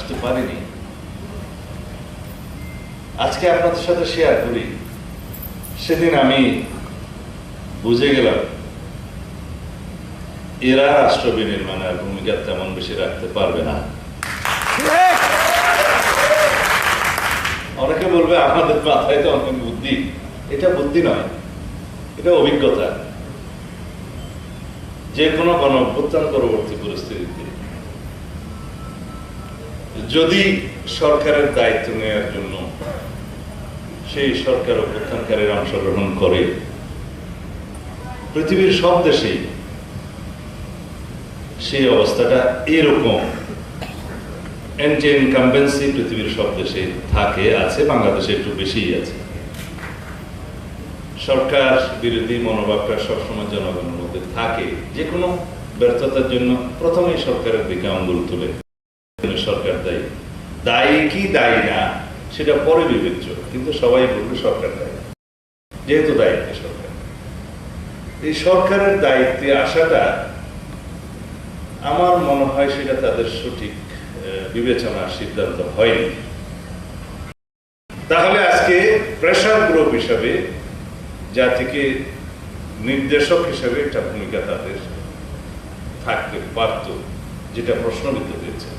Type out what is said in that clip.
আসতে পারিনি। আজকে আপনাদের সাথে শেয়ার করি, সেদিন আমি বুঝে গেলাম এরা রাষ্ট্র বিনির্মাণের ভূমিকা তেমন বেশি রাখতে পারবে না। অনেকে বলবে আমাদের মাথায় তো অনেক বুদ্ধি। এটা বুদ্ধি নয়, এটা অভিজ্ঞতা। যে কোনো গণঅভ্যুত্থান পরবর্তী পরিস্থিতিতে যদি সরকারের দায়িত্ব নেওয়ার জন্য সেই সরকার অভ্যুত্থানকারীরা অংশগ্রহণ করে, পৃথিবীর সব দেশেই সেই অবস্থাটা এরকম। অ্যান্টি ইনকামবেন্সি পৃথিবীর সব দেশে থাকে, আছে, বাংলাদেশে একটু বেশিই আছে। সরকার বিরোধী মনোভাবটা সবসময় জনগণের মধ্যে থাকে। যে কোনো ব্যর্থতার জন্য প্রথমেই সরকারের দিকে আঙ্গুল তুলে সরকার দায়ী। দায়ী কি দায়ী না সেটা পরে বিবেচ্য, কিন্তু সবাই বলবে সরকার দায়ী, যেহেতু দায়িত্বে সরকার। এই সরকারের দায়িত্বে আসাটা আমার মনে হয় সেটা তাদের সঠিক বিবেচনার সিদ্ধান্ত হয়নি। তাহলে আজকে প্রেসার গ্রুপ হিসাবে, জাতিকে নির্দেশক হিসাবে একটা ভূমিকা তাদের থাকতে পারত, যেটা প্রশ্নবিদ্ধ হয়েছে।